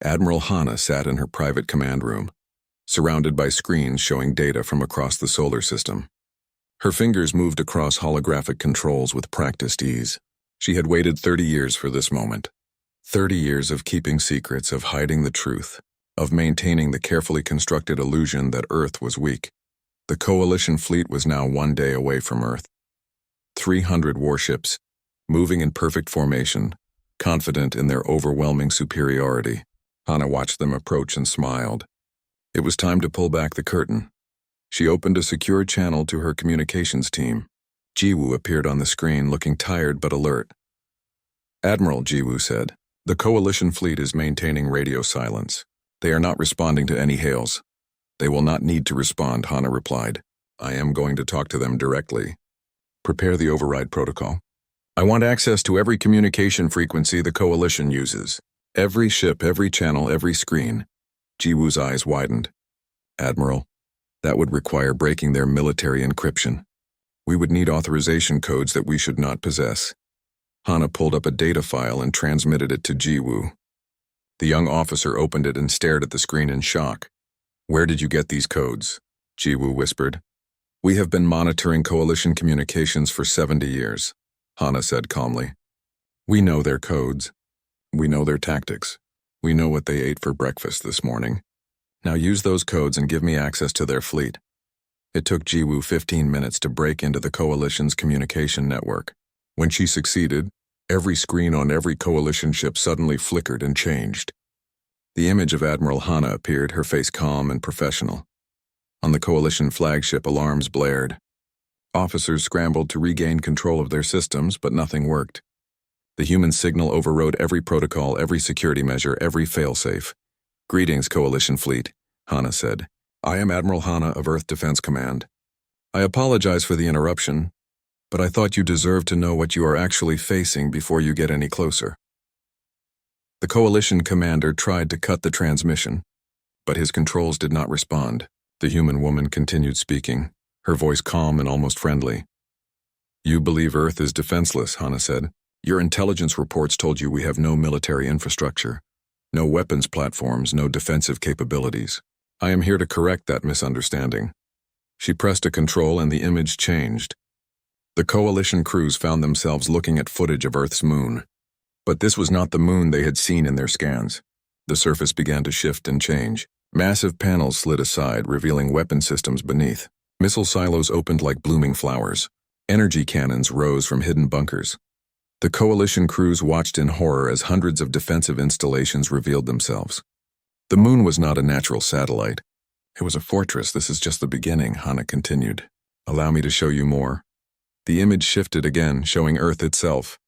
Admiral Hana sat in her private command room, surrounded by screens showing data from across the solar system. Her fingers moved across holographic controls with practiced ease. She had waited 30 years for this moment. 30 years of keeping secrets, of hiding the truth, of maintaining the carefully constructed illusion that Earth was weak. The Coalition fleet was now 1 day away from Earth. 300 warships, moving in perfect formation, confident in their overwhelming superiority. Hana watched them approach and smiled. It was time to pull back the curtain. She opened a secure channel to her communications team. Jiwoo appeared on the screen, looking tired but alert. "Admiral," Jiwoo said, "the Coalition fleet is maintaining radio silence. They are not responding to any hails." "They will not need to respond," Hana replied. "I am going to talk to them directly. Prepare the override protocol. I want access to every communication frequency the Coalition uses. Every ship, every channel, every screen." Jiwoo's eyes widened. "Admiral, that would require breaking their military encryption. We would need authorization codes that we should not possess." Hana pulled up a data file and transmitted it to Jiwoo. The young officer opened it and stared at the screen in shock. "Where did you get these codes?" Jiwoo whispered. "We have been monitoring Coalition communications for 70 years, Hana said calmly. "We know their codes. We know their tactics. We know what they ate for breakfast this morning. Now use those codes and give me access to their fleet." It took Jiwoo 15 minutes to break into the Coalition's communication network. When she succeeded, every screen on every Coalition ship suddenly flickered and changed. The image of Admiral Hana appeared, her face calm and professional. On the Coalition flagship, alarms blared. Officers scrambled to regain control of their systems, but nothing worked. The human signal overrode every protocol, every security measure, every failsafe. "Greetings, Coalition fleet," Hana said. "I am Admiral Hana of Earth Defense Command. I apologize for the interruption, but I thought you deserved to know what you are actually facing before you get any closer." The Coalition commander tried to cut the transmission, but his controls did not respond. The human woman continued speaking, her voice calm and almost friendly. "You believe Earth is defenseless," Hana said. "Your intelligence reports told you we have no military infrastructure, no weapons platforms, no defensive capabilities. I am here to correct that misunderstanding." She pressed a control and the image changed. The Coalition crews found themselves looking at footage of Earth's moon. But this was not the moon they had seen in their scans. The surface began to shift and change. Massive panels slid aside, revealing weapon systems beneath. Missile silos opened like blooming flowers. Energy cannons rose from hidden bunkers. The Coalition crews watched in horror as hundreds of defensive installations revealed themselves. The moon was not a natural satellite. It was a fortress. "This is just the beginning," Hana continued. "Allow me to show you more." The image shifted again, showing Earth itself.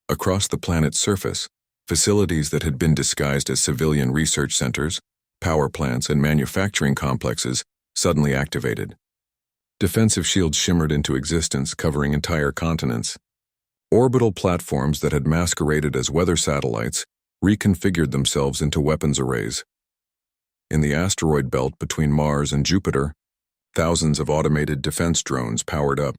Across the planet's surface, facilities that had been disguised as civilian research centers, power plants, and manufacturing complexes suddenly activated. Defensive shields shimmered into existence, covering entire continents. Orbital platforms that had masqueraded as weather satellites reconfigured themselves into weapons arrays. In the asteroid belt between Mars and Jupiter, thousands of automated defense drones powered up,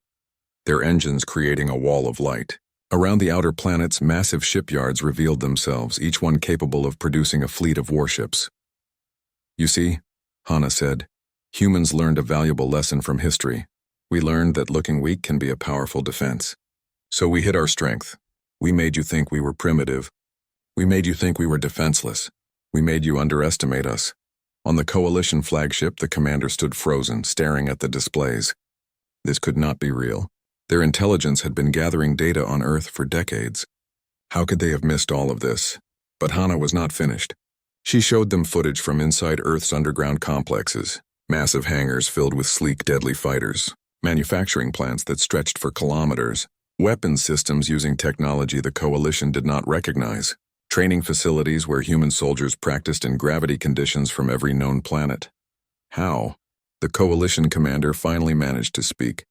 their engines creating a wall of light. Around the outer planets, massive shipyards revealed themselves, each one capable of producing a fleet of warships. "You see," Hana said, "humans learned a valuable lesson from history. We learned that looking weak can be a powerful defense. So we hid our strength. We made you think we were primitive. We made you think we were defenseless. We made you underestimate us." On the Coalition flagship, the commander stood frozen, staring at the displays. This could not be real. Their intelligence had been gathering data on Earth for decades. How could they have missed all of this? But Hana was not finished. She showed them footage from inside Earth's underground complexes, massive hangars filled with sleek, deadly fighters, manufacturing plants that stretched for kilometers, weapons systems using technology the Coalition did not recognize, training facilities where human soldiers practiced in gravity conditions from every known planet. "How?" The Coalition commander finally managed to speak.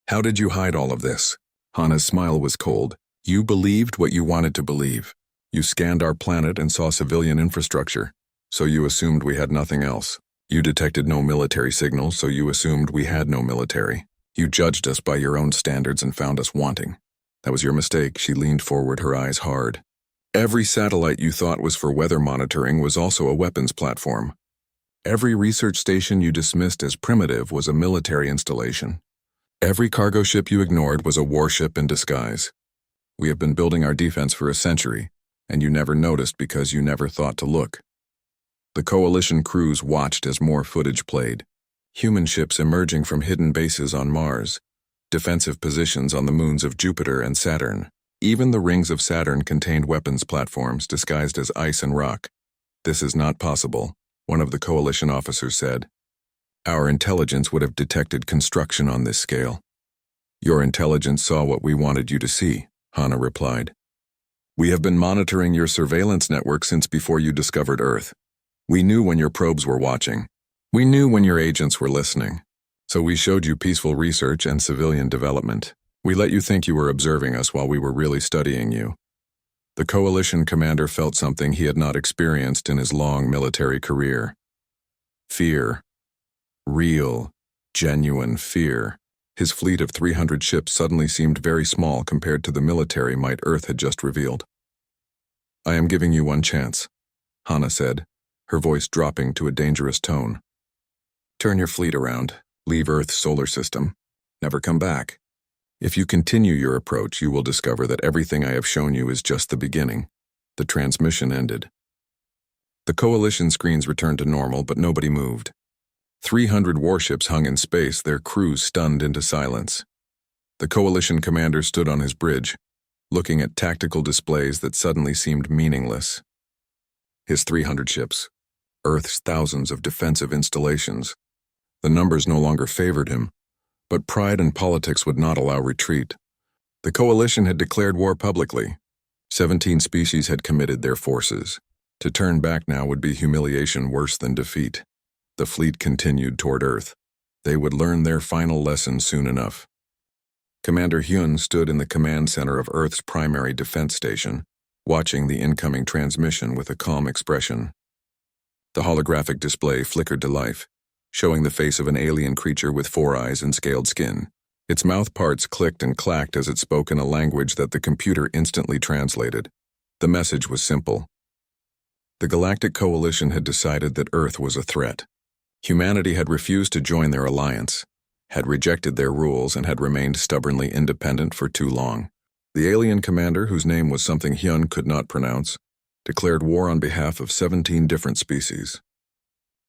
"How did you hide all of this?" Hana's smile was cold. "You believed what you wanted to believe. You scanned our planet and saw civilian infrastructure, so you assumed we had nothing else. You detected no military signals, so you assumed we had no military. You judged us by your own standards and found us wanting. That was your mistake." She leaned forward, her eyes hard. Every satellite you thought was for weather monitoring was also a weapons platform. Every research station you dismissed as primitive was a military installation. Every cargo ship you ignored was a warship in disguise. We have been building our defense for a century, and you never noticed because you never thought to look. The Coalition crews watched as more footage played. Human ships emerging from hidden bases on Mars, defensive positions on the moons of Jupiter and Saturn. Even the rings of Saturn contained weapons platforms disguised as ice and rock. "This is not possible," one of the Coalition officers said. "Our intelligence would have detected construction on this scale." "Your intelligence saw what we wanted you to see," Hannah replied. "We have been monitoring your surveillance network since before you discovered Earth. We knew when your probes were watching. We knew when your agents were listening. So we showed you peaceful research and civilian development. We let you think you were observing us while we were really studying you." The Coalition commander felt something he had not experienced in his long military career. Fear. Real, genuine fear. His fleet of 300 ships suddenly seemed very small compared to the military might Earth had just revealed. "I am giving you one chance," Hannah said, her voice dropping to a dangerous tone. "Turn your fleet around, leave Earth's solar system, never come back. If you continue your approach, you will discover that everything I have shown you is just the beginning." The transmission ended. The Coalition screens returned to normal, but nobody moved. 300 warships hung in space, their crews stunned into silence. The Coalition commander stood on his bridge, looking at tactical displays that suddenly seemed meaningless. His 300 ships, Earth's thousands of defensive installations. The numbers no longer favored him, but pride and politics would not allow retreat. The Coalition had declared war publicly. 17 species had committed their forces. To turn back now would be humiliation worse than defeat. The fleet continued toward Earth. They would learn their final lesson soon enough. Commander Hyun stood in the command center of Earth's primary defense station, watching the incoming transmission with a calm expression. The holographic display flickered to life, showing the face of an alien creature with 4 eyes and scaled skin. Its mouth parts clicked and clacked as it spoke in a language that the computer instantly translated. The message was simple. The Galactic Coalition had decided that Earth was a threat. Humanity had refused to join their alliance, had rejected their rules, and had remained stubbornly independent for too long. The alien commander, whose name was something Hyun could not pronounce, declared war on behalf of 17 different species.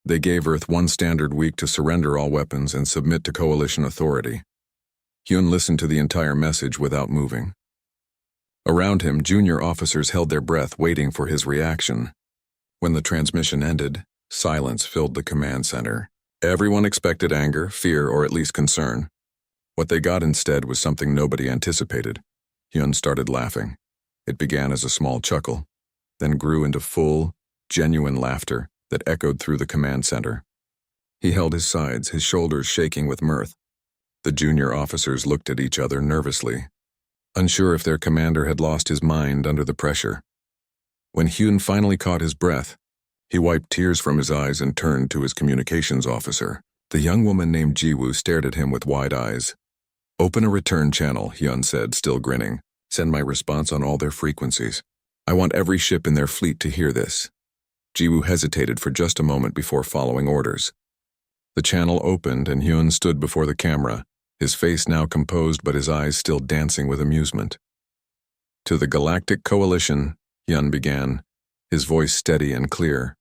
They gave Earth one standard week to surrender all weapons and submit to Coalition authority. Hyun listened to the entire message without moving. Around him, junior officers held their breath, waiting for his reaction. When the transmission ended, silence filled the command center. Everyone expected anger, fear, or at least concern. What they got instead was something nobody anticipated. Hyun started laughing. It began as a small chuckle, then grew into full, genuine laughter that echoed through the command center. He held his sides, his shoulders shaking with mirth. The junior officers looked at each other nervously, unsure if their commander had lost his mind under the pressure. When Hyun finally caught his breath, he wiped tears from his eyes and turned to his communications officer. The young woman named Jiwoo stared at him with wide eyes. "Open a return channel," Hyun said, still grinning. "Send my response on all their frequencies. I want every ship in their fleet to hear this." Jiwoo hesitated for just a moment before following orders. The channel opened and Hyun stood before the camera, his face now composed but his eyes still dancing with amusement. "To the Galactic Coalition," Hyun began, his voice steady and clear.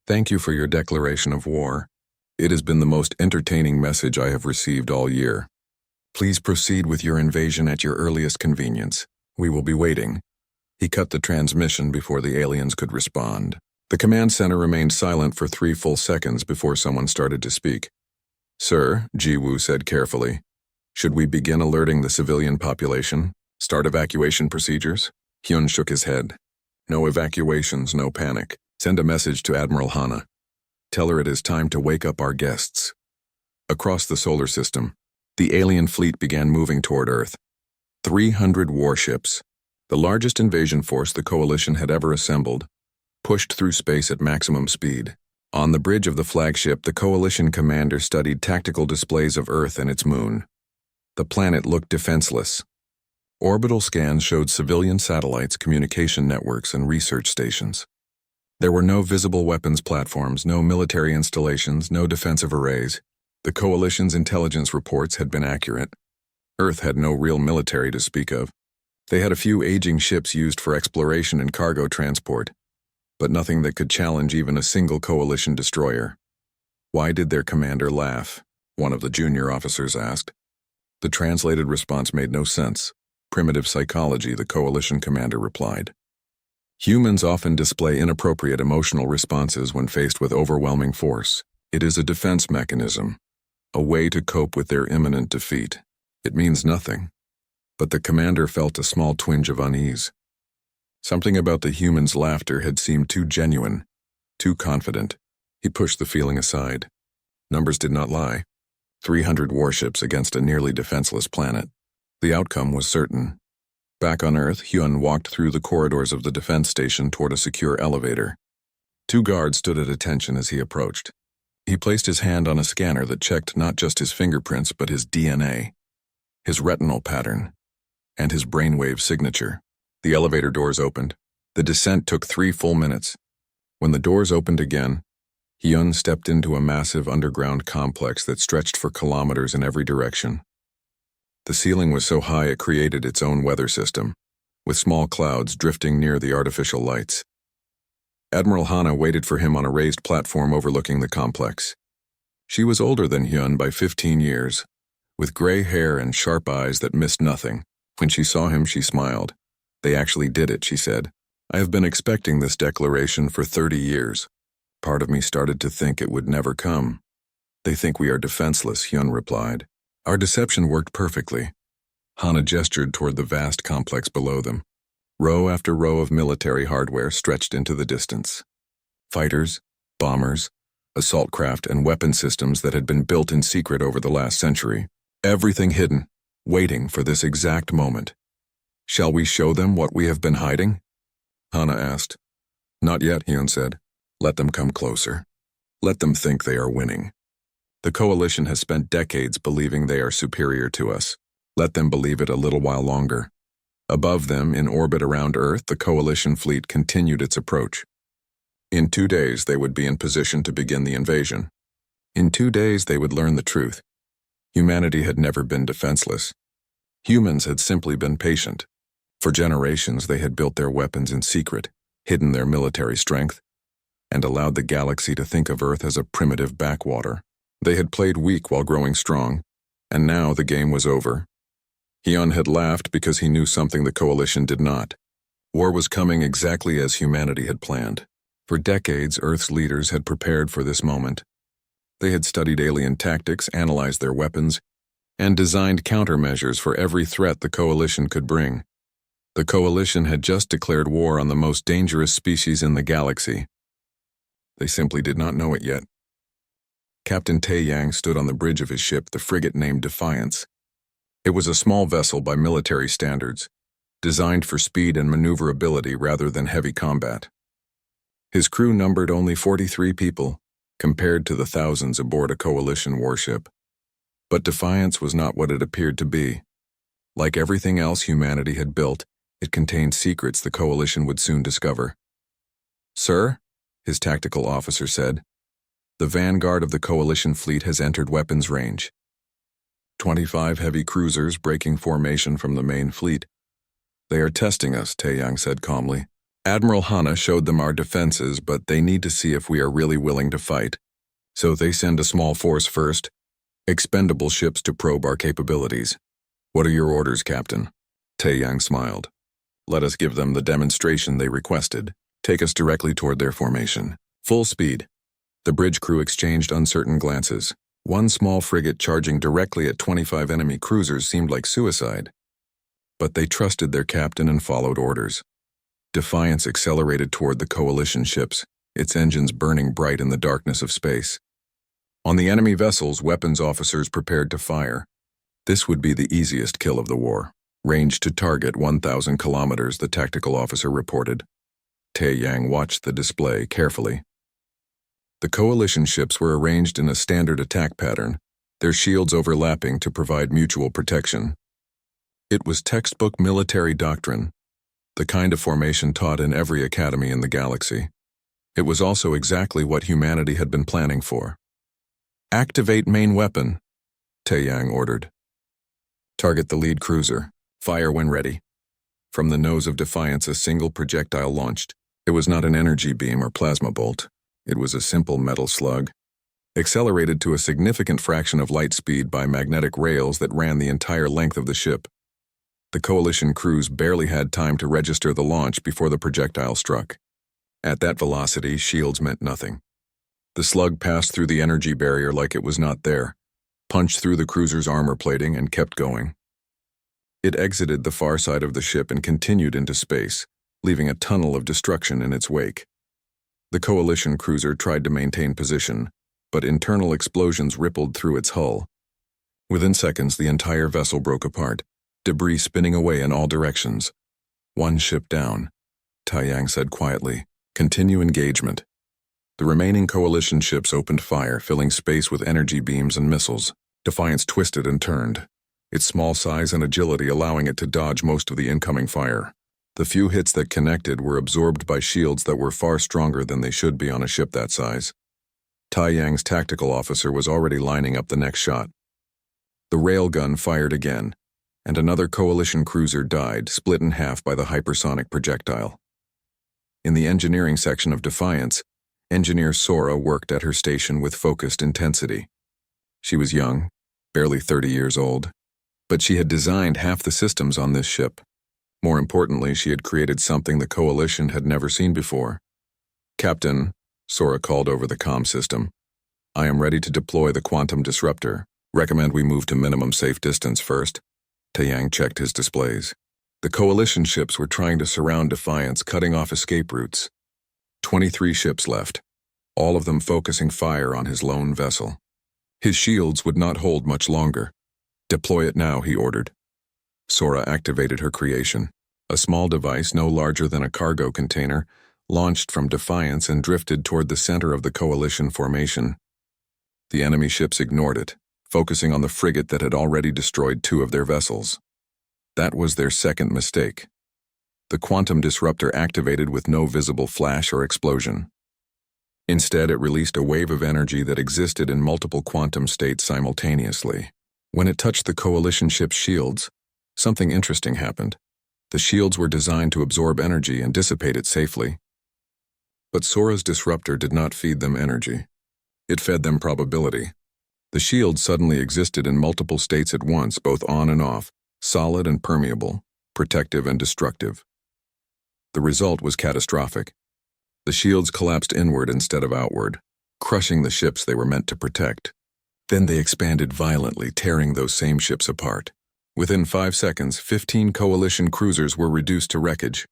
"Thank you for your declaration of war. It has been the most entertaining message I have received all year. Please proceed with your invasion at your earliest convenience. We will be waiting." He cut the transmission before the aliens could respond. The command center remained silent for 3 full seconds before someone started to speak. "Sir," Jiwoo said carefully, "should we begin alerting the civilian population? Start evacuation procedures?" Hyun shook his head. "No evacuations, no panic. Send a message to Admiral Hannah. Tell her it is time to wake up our guests." Across the solar system, the alien fleet began moving toward Earth. 300 warships, the largest invasion force the Coalition had ever assembled, pushed through space at maximum speed. On the bridge of the flagship, the Coalition commander studied tactical displays of Earth and its moon. The planet looked defenseless. Orbital scans showed civilian satellites, communication networks, and research stations. There were no visible weapons platforms, no military installations, no defensive arrays. The Coalition's intelligence reports had been accurate. Earth had no real military to speak of. They had a few aging ships used for exploration and cargo transport, but nothing that could challenge even a single Coalition destroyer. Why did their commander laugh? One of the junior officers asked. The translated response made no sense. Primitive psychology, the Coalition commander replied. Humans often display inappropriate emotional responses when faced with overwhelming force. It is a defense mechanism, a way to cope with their imminent defeat. It means nothing. But the commander felt a small twinge of unease. Something about the human's laughter had seemed too genuine, too confident. He pushed the feeling aside. Numbers did not lie. 300 warships against a nearly defenseless planet. The outcome was certain. Back on Earth, Hyun walked through the corridors of the defense station toward a secure elevator. 2 guards stood at attention as he approached. He placed his hand on a scanner that checked not just his fingerprints but his DNA, his retinal pattern, and his brainwave signature. The elevator doors opened. The descent took 3 full minutes. When the doors opened again, Hyun stepped into a massive underground complex that stretched for kilometers in every direction. The ceiling was so high it created its own weather system, with small clouds drifting near the artificial lights. Admiral Hana waited for him on a raised platform overlooking the complex. She was older than Hyun by 15 years, with gray hair and sharp eyes that missed nothing. When she saw him, she smiled. "They actually did it," she said. "I have been expecting this declaration for 30 years. Part of me started to think it would never come." "They think we are defenseless," Hyun replied. "Our deception worked perfectly." Hana gestured toward the vast complex below them. Row after row of military hardware stretched into the distance. Fighters, bombers, assault craft, and weapon systems that had been built in secret over the last century. Everything hidden, waiting for this exact moment. "Shall we show them what we have been hiding?" Hana asked. "Not yet," Hyun said. "Let them come closer. Let them think they are winning. The Coalition has spent decades believing they are superior to us. Let them believe it a little while longer." Above them, in orbit around Earth, the Coalition fleet continued its approach. In 2 days, they would be in position to begin the invasion. In 2 days, they would learn the truth. Humanity had never been defenseless. Humans had simply been patient. For generations, they had built their weapons in secret, hidden their military strength, and allowed the galaxy to think of Earth as a primitive backwater. They had played weak while growing strong, and now the game was over. Hyun had laughed because he knew something the Coalition did not. War was coming exactly as humanity had planned. For decades, Earth's leaders had prepared for this moment. They had studied alien tactics, analyzed their weapons, and designed countermeasures for every threat the Coalition could bring. The Coalition had just declared war on the most dangerous species in the galaxy. They simply did not know it yet. Captain Tae-yang stood on the bridge of his ship, the frigate named Defiance. It was a small vessel by military standards, designed for speed and maneuverability rather than heavy combat. His crew numbered only 43 people, compared to the thousands aboard a Coalition warship. But Defiance was not what it appeared to be. Like everything else humanity had built, it contained secrets the Coalition would soon discover. "Sir," his tactical officer said, "the vanguard of the Coalition fleet has entered weapons range. 25 heavy cruisers breaking formation from the main fleet. They are testing us," Tae-yang said calmly. "Admiral Hana showed them our defenses, but they need to see if we are really willing to fight. So they send a small force first, expendable ships to probe our capabilities." "What are your orders, Captain?" Tae-yang smiled. "Let us give them the demonstration they requested. Take us directly toward their formation. Full speed." The bridge crew exchanged uncertain glances. One small frigate charging directly at 25 enemy cruisers seemed like suicide. But they trusted their captain and followed orders. Defiance accelerated toward the Coalition ships, its engines burning bright in the darkness of space. On the enemy vessels, weapons officers prepared to fire. This would be the easiest kill of the war. "Range to target 1,000 kilometers, the tactical officer reported. Tae-yang watched the display carefully. The Coalition ships were arranged in a standard attack pattern, their shields overlapping to provide mutual protection. It was textbook military doctrine, the kind of formation taught in every academy in the galaxy. It was also exactly what humanity had been planning for. "Activate main weapon," Taeyang ordered. "Target the lead cruiser. Fire when ready." From the nose of Defiance, a single projectile launched. It was not an energy beam or plasma bolt. It was a simple metal slug, accelerated to a significant fraction of light speed by magnetic rails that ran the entire length of the ship. The Coalition crews barely had time to register the launch before the projectile struck. At that velocity, shields meant nothing. The slug passed through the energy barrier like it was not there, punched through the cruiser's armor plating, and kept going. It exited the far side of the ship and continued into space, leaving a tunnel of destruction in its wake. The Coalition cruiser tried to maintain position, but internal explosions rippled through its hull. Within seconds, the entire vessel broke apart, debris spinning away in all directions. "One ship down," Taeyang said quietly. "Continue engagement." The remaining Coalition ships opened fire, filling space with energy beams and missiles. Defiance twisted and turned, its small size and agility allowing it to dodge most of the incoming fire. The few hits that connected were absorbed by shields that were far stronger than they should be on a ship that size. Taeyang's tactical officer was already lining up the next shot. The railgun fired again, and another Coalition cruiser died, split in half by the hypersonic projectile. In the engineering section of Defiance, Engineer Sora worked at her station with focused intensity. She was young, barely 30 years old, but she had designed half the systems on this ship. More importantly, she had created something the Coalition had never seen before. "Captain," Sora called over the comm system, "I am ready to deploy the quantum disruptor. Recommend we move to minimum safe distance first." Taeyang checked his displays. The Coalition ships were trying to surround Defiance, cutting off escape routes. 23 ships left, all of them focusing fire on his lone vessel. His shields would not hold much longer. "Deploy it now," he ordered. Sora activated her creation. A small device no larger than a cargo container launched from Defiance and drifted toward the center of the Coalition formation. The enemy ships ignored it, focusing on the frigate that had already destroyed 2 of their vessels. That was their second mistake. The quantum disruptor activated with no visible flash or explosion. Instead, it released a wave of energy that existed in multiple quantum states simultaneously. When it touched the Coalition ship's shields, something interesting happened. The shields were designed to absorb energy and dissipate it safely. But Sora's disruptor did not feed them energy. It fed them probability. The shields suddenly existed in multiple states at once, both on and off, solid and permeable, protective and destructive. The result was catastrophic. The shields collapsed inward instead of outward, crushing the ships they were meant to protect. Then they expanded violently, tearing those same ships apart. Within 5 seconds, 15 Coalition cruisers were reduced to wreckage.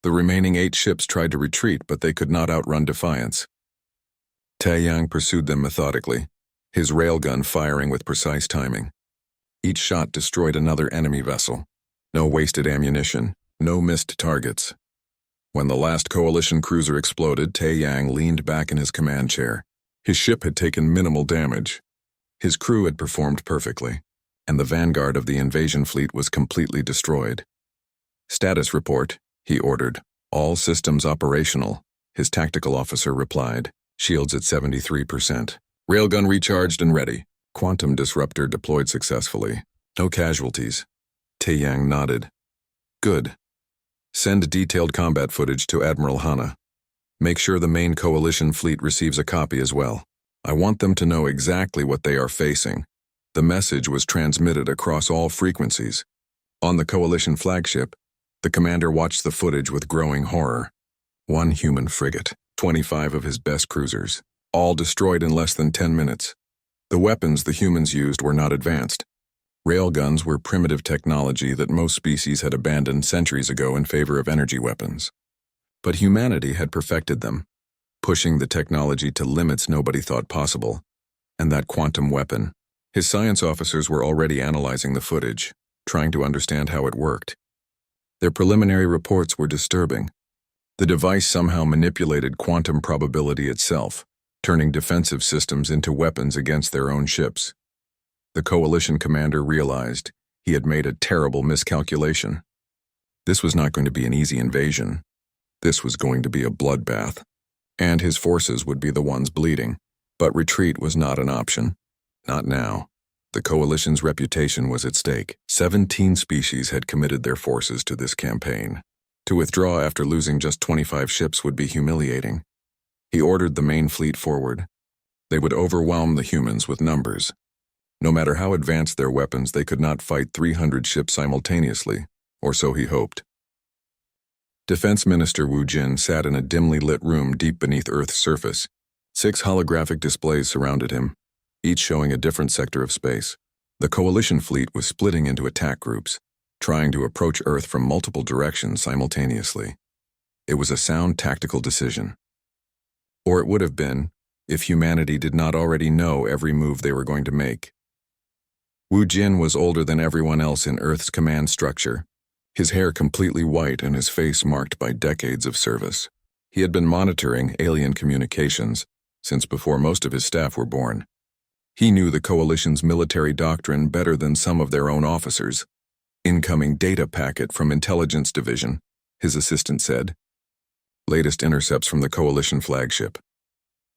The remaining 8 ships tried to retreat, but they could not outrun Defiance. Taeyang pursued them methodically, his railgun firing with precise timing. Each shot destroyed another enemy vessel. No wasted ammunition, no missed targets. When the last Coalition cruiser exploded, Taeyang leaned back in his command chair. His ship had taken minimal damage. His crew had performed perfectly, and the vanguard of the invasion fleet was completely destroyed. "Status report," he ordered. "All systems operational," his tactical officer replied. "Shields at 73%. Railgun recharged and ready. Quantum disruptor deployed successfully. No casualties." Taeyang nodded. "Good. Send detailed combat footage to Admiral Hana. Make sure the main Coalition fleet receives a copy as well. I want them to know exactly what they are facing." The message was transmitted across all frequencies. On the Coalition flagship, the commander watched the footage with growing horror. 1 human frigate, 25 of his best cruisers, all destroyed in less than 10 minutes. The weapons the humans used were not advanced. Railguns were primitive technology that most species had abandoned centuries ago in favor of energy weapons. But humanity had perfected them, pushing the technology to limits nobody thought possible. And that quantum weapon. His science officers were already analyzing the footage, trying to understand how it worked. Their preliminary reports were disturbing. The device somehow manipulated quantum probability itself, turning defensive systems into weapons against their own ships. The Coalition commander realized He had made a terrible miscalculation. This was not going to be an easy invasion. This was going to be a bloodbath, and his forces would be the ones bleeding. But retreat was not an option. Not now. The Coalition's reputation was at stake. 17 species had committed their forces to this campaign. To withdraw after losing just 25 ships would be humiliating. He ordered the main fleet forward. They would overwhelm the humans with numbers. No matter how advanced their weapons, they could not fight 300 ships simultaneously, or so he hoped. Defense Minister Wu Jin sat in a dimly lit room deep beneath Earth's surface. 6 holographic displays surrounded him, each showing a different sector of space. The Coalition fleet was splitting into attack groups, trying to approach Earth from multiple directions simultaneously. It was a sound tactical decision. Or it would have been, if humanity did not already know every move they were going to make. Wu Jin was older than everyone else in Earth's command structure, his hair completely white and his face marked by decades of service. He had been monitoring alien communications since before most of his staff were born. He knew the Coalition's military doctrine better than some of their own officers. Incoming data packet from Intelligence Division, his assistant said. Latest intercepts from the Coalition flagship.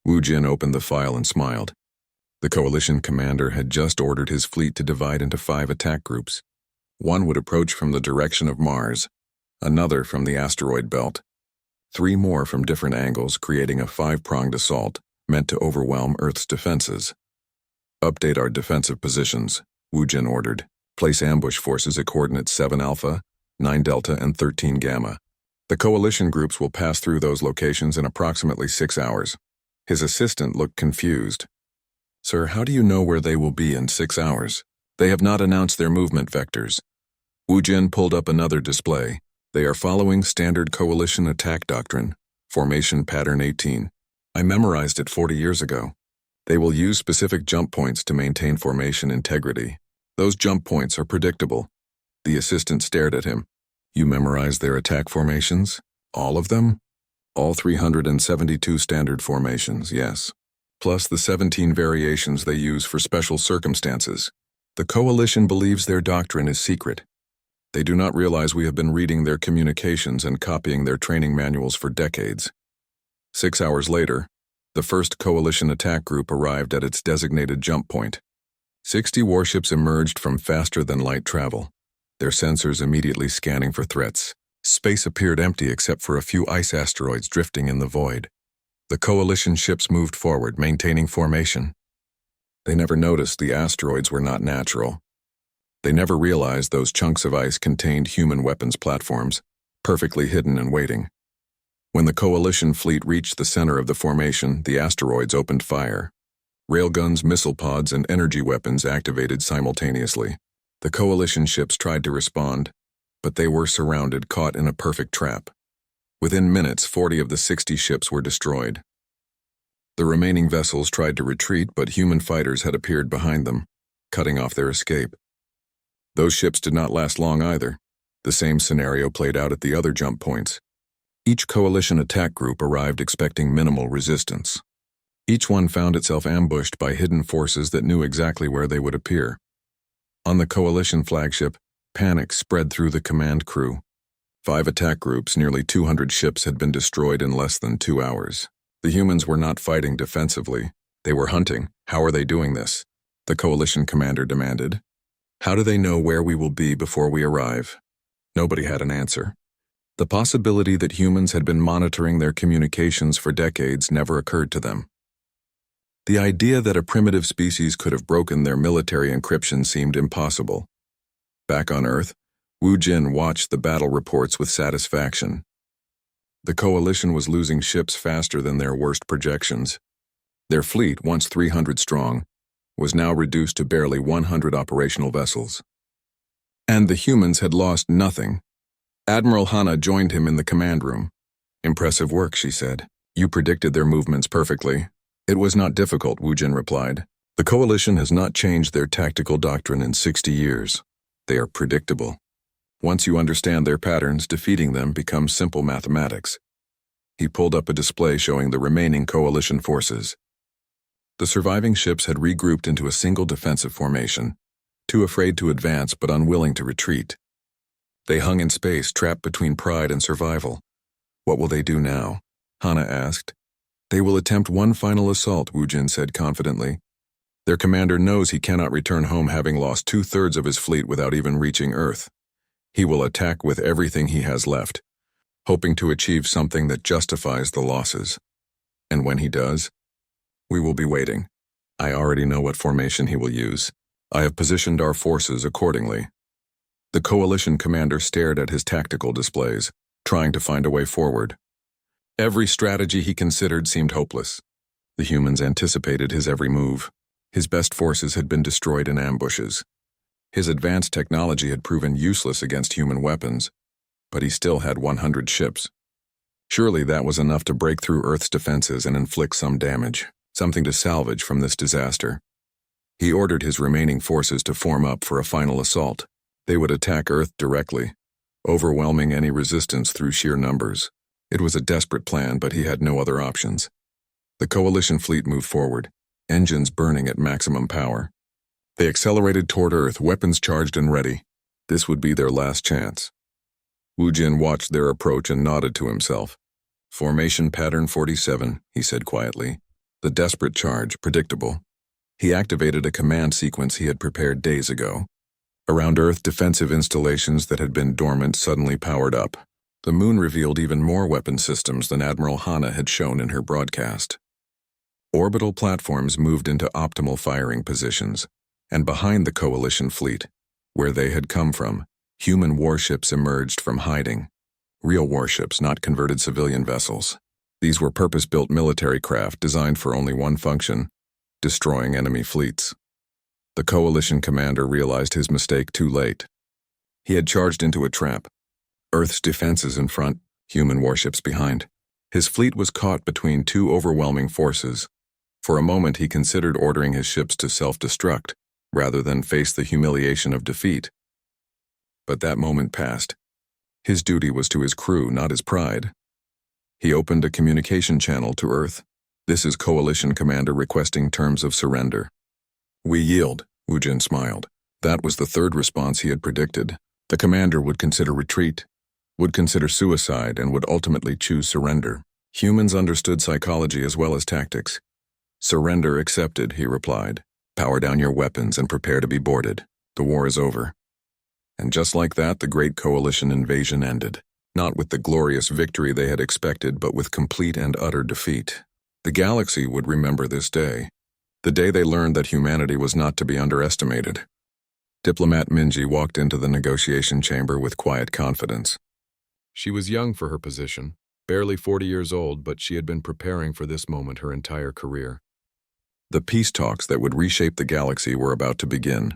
Wu Jin opened the file and smiled. The Coalition commander had just ordered his fleet to divide into 5 attack groups. One would approach from the direction of Mars, another from the asteroid belt, 3 more from different angles, creating a 5-pronged assault meant to overwhelm Earth's defenses. Update our defensive positions, Wu Jin ordered. Place ambush forces at coordinates 7 Alpha, 9 Delta, and 13 Gamma. The Coalition groups will pass through those locations in approximately 6 hours. His assistant looked confused. Sir, how do you know where they will be in 6 hours? They have not announced their movement vectors. Wu Jin pulled up another display. They are following standard Coalition attack doctrine, Formation Pattern 18. I memorized it 40 years ago. They will use specific jump points to maintain formation integrity. Those jump points are predictable. The assistant stared at him. You memorized their attack formations? All of them? All 372 standard formations, yes. Plus the 17 variations they use for special circumstances. The Coalition believes their doctrine is secret. They do not realize we have been reading their communications and copying their training manuals for decades. 6 hours later, the first Coalition attack group arrived at its designated jump point. 60 warships emerged from faster-than-light travel, their sensors immediately scanning for threats. Space appeared empty except for a few ice asteroids drifting in the void. The Coalition ships moved forward, maintaining formation. They never noticed the asteroids were not natural. They never realized those chunks of ice contained human weapons platforms, perfectly hidden and waiting. When the Coalition fleet reached the center of the formation, the asteroids opened fire. Railguns, missile pods, and energy weapons activated simultaneously. The Coalition ships tried to respond, but they were surrounded, caught in a perfect trap. Within minutes, 40 of the 60 ships were destroyed. The remaining vessels tried to retreat, but human fighters had appeared behind them, cutting off their escape. Those ships did not last long either. The same scenario played out at the other jump points. Each Coalition attack group arrived expecting minimal resistance. Each one found itself ambushed by hidden forces that knew exactly where they would appear. On the Coalition flagship, panic spread through the command crew. 5 attack groups, nearly 200 ships had been destroyed in less than 2 hours. The humans were not fighting defensively. They were hunting. How are they doing this? The Coalition commander demanded. How do they know where we will be before we arrive? Nobody had an answer. The possibility that humans had been monitoring their communications for decades never occurred to them. The idea that a primitive species could have broken their military encryption seemed impossible. Back on Earth, Wu Jin watched the battle reports with satisfaction. The Coalition was losing ships faster than their worst projections. Their fleet, once 300 strong, was now reduced to barely 100 operational vessels. And the humans had lost nothing. Admiral Hana joined him in the command room. Impressive work, she said. You predicted their movements perfectly. It was not difficult, Wu Jin replied. The Coalition has not changed their tactical doctrine in 60 years. They are predictable. Once you understand their patterns, defeating them becomes simple mathematics. He pulled up a display showing the remaining Coalition forces. The surviving ships had regrouped into a single defensive formation, too afraid to advance but unwilling to retreat. They hung in space, trapped between pride and survival. What will they do now? Hana asked. They will attempt one final assault, Wujin said confidently. Their commander knows he cannot return home having lost 2/3 of his fleet without even reaching Earth. He will attack with everything he has left, hoping to achieve something that justifies the losses. And when he does, we will be waiting. I already know what formation he will use. I have positioned our forces accordingly. The coalition commander stared at his tactical displays, trying to find a way forward. Every strategy he considered seemed hopeless. The humans anticipated his every move. His best forces had been destroyed in ambushes. His advanced technology had proven useless against human weapons, but he still had 100 ships. Surely that was enough to break through Earth's defenses and inflict some damage, something to salvage from this disaster. He ordered his remaining forces to form up for a final assault. They would attack Earth directly, overwhelming any resistance through sheer numbers. It was a desperate plan, but he had no other options. The coalition fleet moved forward, engines burning at maximum power. They accelerated toward Earth, weapons charged and ready. This would be their last chance. Wujin watched their approach and nodded to himself. Formation pattern 47, he said quietly. The desperate charge, predictable. He activated a command sequence he had prepared days ago. Around Earth, defensive installations that had been dormant suddenly powered up. The moon revealed even more weapon systems than Admiral Hana had shown in her broadcast. Orbital platforms moved into optimal firing positions, and behind the coalition fleet, where they had come from, human warships emerged from hiding. Real warships, not converted civilian vessels. These were purpose-built military craft designed for only one function: destroying enemy fleets. The coalition commander realized his mistake too late. He had charged into a trap. Earth's defenses in front, human warships behind. His fleet was caught between two overwhelming forces. For a moment he considered ordering his ships to self-destruct, rather than face the humiliation of defeat. But that moment passed. His duty was to his crew, not his pride. He opened a communication channel to Earth. This is Coalition Commander requesting terms of surrender. We yield, Wujin smiled. That was the third response he had predicted. The commander would consider retreat, would consider suicide, and would ultimately choose surrender. Humans understood psychology as well as tactics. Surrender accepted, he replied. Power down your weapons and prepare to be boarded. The war is over. And just like that, the great coalition invasion ended. Not with the glorious victory they had expected, but with complete and utter defeat. The galaxy would remember this day. The day they learned that humanity was not to be underestimated. Diplomat Minji walked into the negotiation chamber with quiet confidence. She was young for her position, barely 40 years old, but she had been preparing for this moment her entire career. The peace talks that would reshape the galaxy were about to begin.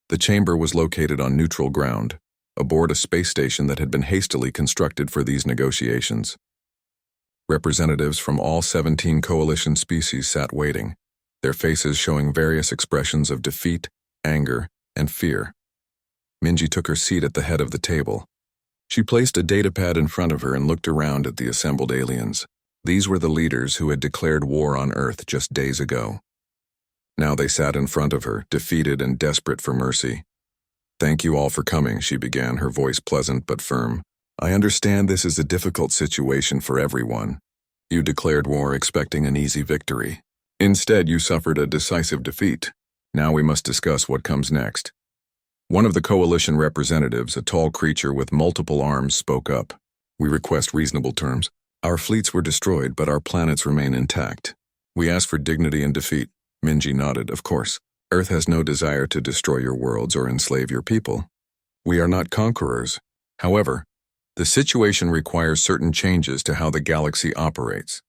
The chamber was located on neutral ground, aboard a space station that had been hastily constructed for these negotiations. Representatives from all 17 coalition species sat waiting, their faces showing various expressions of defeat, anger, and fear. Minji took her seat at the head of the table. She placed a datapad in front of her and looked around at the assembled aliens. These were the leaders who had declared war on Earth just days ago. Now they sat in front of her, defeated and desperate for mercy. Thank you all for coming, she began, her voice pleasant but firm. I understand this is a difficult situation for everyone. You declared war expecting an easy victory. Instead, you suffered a decisive defeat. Now we must discuss what comes next. One of the coalition representatives, a tall creature with multiple arms, spoke up. We request reasonable terms. Our fleets were destroyed, but our planets remain intact. We ask for dignity and defeat. Minji nodded. Of course. Earth has no desire to destroy your worlds or enslave your people. We are not conquerors. However, the situation requires certain changes to how the galaxy operates.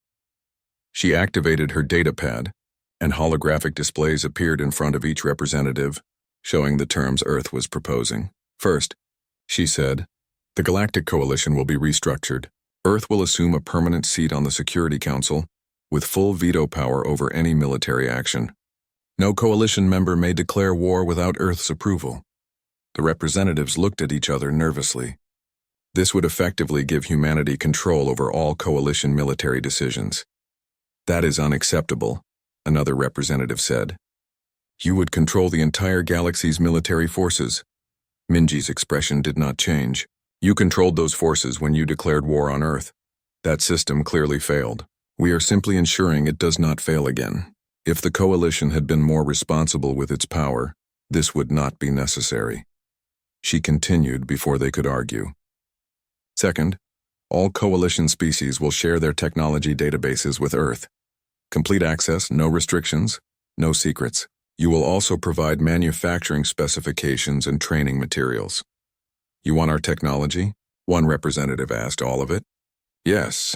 She activated her datapad, and holographic displays appeared in front of each representative, showing the terms Earth was proposing. First, she said, the Galactic Coalition will be restructured. Earth will assume a permanent seat on the Security Council, with full veto power over any military action. No coalition member may declare war without Earth's approval. The representatives looked at each other nervously. This would effectively give humanity control over all coalition military decisions. That is unacceptable, another representative said. You would control the entire galaxy's military forces. Minji's expression did not change. You controlled those forces when you declared war on Earth. That system clearly failed. We are simply ensuring it does not fail again. If the coalition had been more responsible with its power, this would not be necessary. She continued before they could argue. Second, all coalition species will share their technology databases with Earth. Complete access, no restrictions, no secrets. You will also provide manufacturing specifications and training materials. You want our technology? One representative asked. All of it? Yes.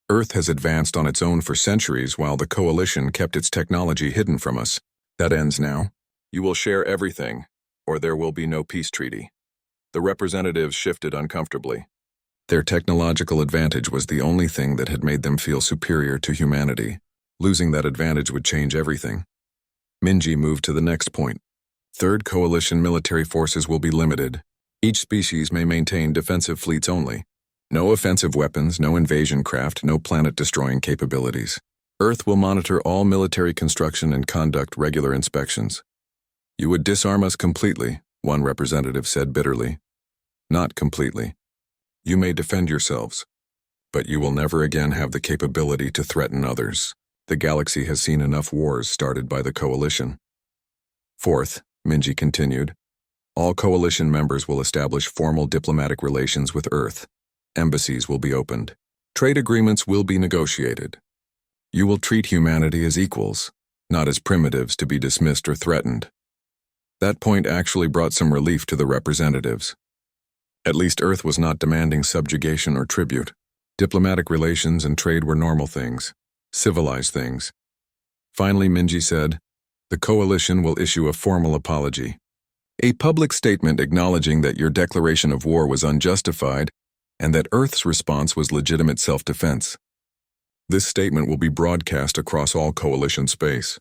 Earth has advanced on its own for centuries while the coalition kept its technology hidden from us. That ends now. You will share everything, or there will be no peace treaty. The representatives shifted uncomfortably. Their technological advantage was the only thing that had made them feel superior to humanity. Losing that advantage would change everything. Minji moved to the next point. Third coalition military forces will be limited. Each species may maintain defensive fleets only. No offensive weapons, no invasion craft, no planet-destroying capabilities. Earth will monitor all military construction and conduct regular inspections. You would disarm us completely, one representative said bitterly. Not completely. You may defend yourselves, but you will never again have the capability to threaten others. The galaxy has seen enough wars started by the coalition. Fourth, Minji continued, all coalition members will establish formal diplomatic relations with Earth. Embassies will be opened. Trade agreements will be negotiated. You will treat humanity as equals, not as primitives to be dismissed or threatened. That point actually brought some relief to the representatives. At least Earth was not demanding subjugation or tribute. Diplomatic relations and trade were normal things, civilized things. Finally, Minji said, the coalition will issue a formal apology. A public statement acknowledging that your declaration of war was unjustified and that Earth's response was legitimate self-defense. This statement will be broadcast across all coalition space.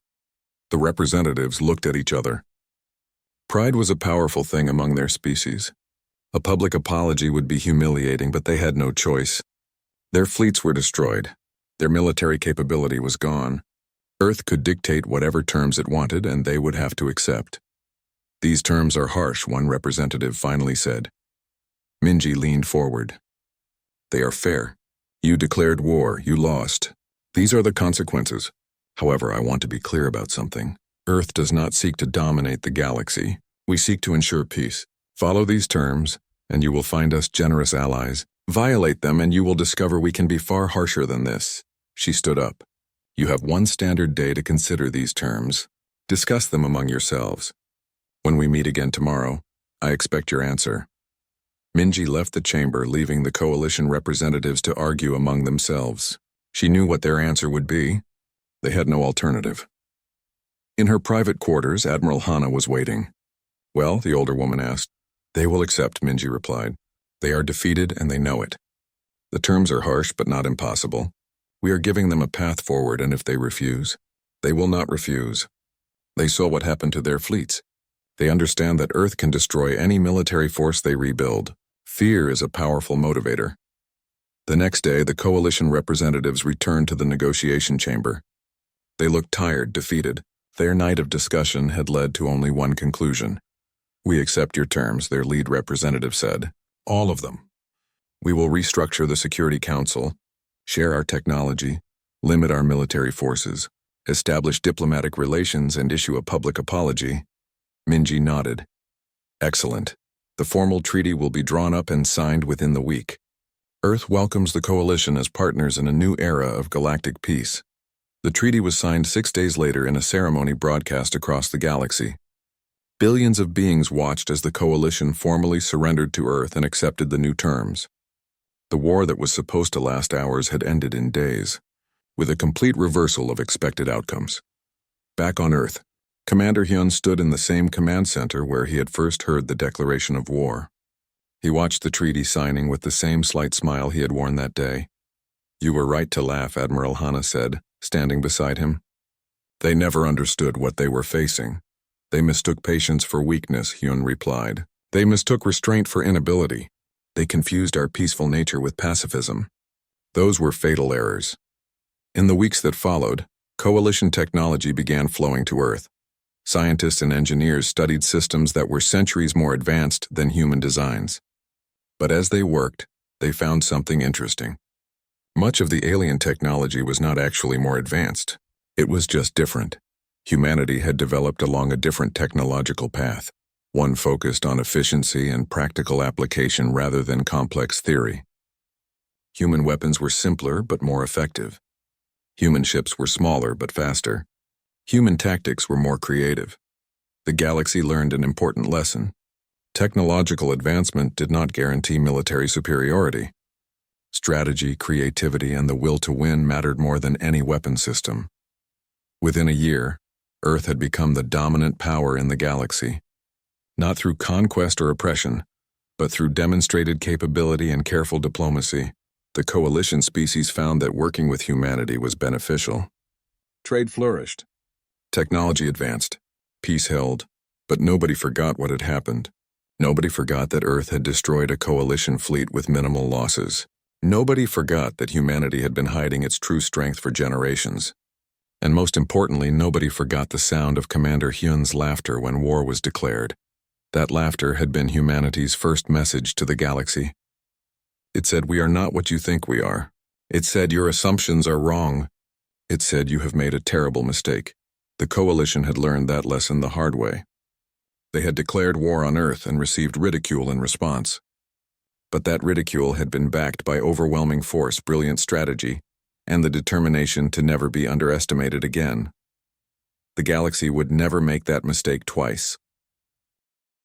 The representatives looked at each other. Pride was a powerful thing among their species. A public apology would be humiliating, but they had no choice. Their fleets were destroyed. Their military capability was gone. Earth could dictate whatever terms it wanted, and they would have to accept. These terms are harsh, one representative finally said. Minji leaned forward. They are fair. You declared war, you lost. These are the consequences. However, I want to be clear about something. Earth does not seek to dominate the galaxy. We seek to ensure peace. Follow these terms, and you will find us generous allies. Violate them, and you will discover we can be far harsher than this. She stood up. You have one standard day to consider these terms. Discuss them among yourselves. When we meet again tomorrow, I expect your answer. Minji left the chamber, leaving the coalition representatives to argue among themselves. She knew what their answer would be. They had no alternative. In her private quarters, Admiral Hana was waiting. Well, the older woman asked. They will accept, Minji replied. They are defeated and they know it. The terms are harsh but not impossible. We are giving them a path forward, and if they refuse, they will not refuse. They saw what happened to their fleets. They understand that Earth can destroy any military force they rebuild. Fear is a powerful motivator. The next day, the coalition representatives returned to the negotiation chamber. They looked tired, defeated. Their night of discussion had led to only one conclusion. We accept your terms, their lead representative said. All of them. We will restructure the Security Council, share our technology, limit our military forces, establish diplomatic relations, and issue a public apology. Minji nodded. Excellent. The formal treaty will be drawn up and signed within the week. Earth welcomes the coalition as partners in a new era of galactic peace. The treaty was signed 6 days later in a ceremony broadcast across the galaxy. Billions of beings watched as the coalition formally surrendered to Earth and accepted the new terms. The war that was supposed to last hours had ended in days, with a complete reversal of expected outcomes. Back on Earth, Commander Hyun stood in the same command center where he had first heard the declaration of war. He watched the treaty signing with the same slight smile he had worn that day. You were right to laugh, Admiral Hana said, standing beside him. They never understood what they were facing. They mistook patience for weakness, Hyun replied. They mistook restraint for inability. They confused our peaceful nature with pacifism. Those were fatal errors. In the weeks that followed, coalition technology began flowing to Earth. Scientists and engineers studied systems that were centuries more advanced than human designs. But as they worked, they found something interesting. Much of the alien technology was not actually more advanced. It was just different. Humanity had developed along a different technological path, one focused on efficiency and practical application rather than complex theory. Human weapons were simpler but more effective. Human ships were smaller but faster. Human tactics were more creative. The galaxy learned an important lesson. Technological advancement did not guarantee military superiority. Strategy, creativity, and the will to win mattered more than any weapon system. Within a year, Earth had become the dominant power in the galaxy. Not through conquest or oppression, but through demonstrated capability and careful diplomacy, the coalition species found that working with humanity was beneficial. Trade flourished. Technology advanced. Peace held. But nobody forgot what had happened. Nobody forgot that Earth had destroyed a coalition fleet with minimal losses. Nobody forgot that humanity had been hiding its true strength for generations. And most importantly, nobody forgot the sound of Commander Hyun's laughter when war was declared. That laughter had been humanity's first message to the galaxy. It said, "We are not what you think we are." It said, "Your assumptions are wrong." It said, "You have made a terrible mistake." The coalition had learned that lesson the hard way. They had declared war on Earth and received ridicule in response. But that ridicule had been backed by overwhelming force, brilliant strategy, and the determination to never be underestimated again. The galaxy would never make that mistake twice.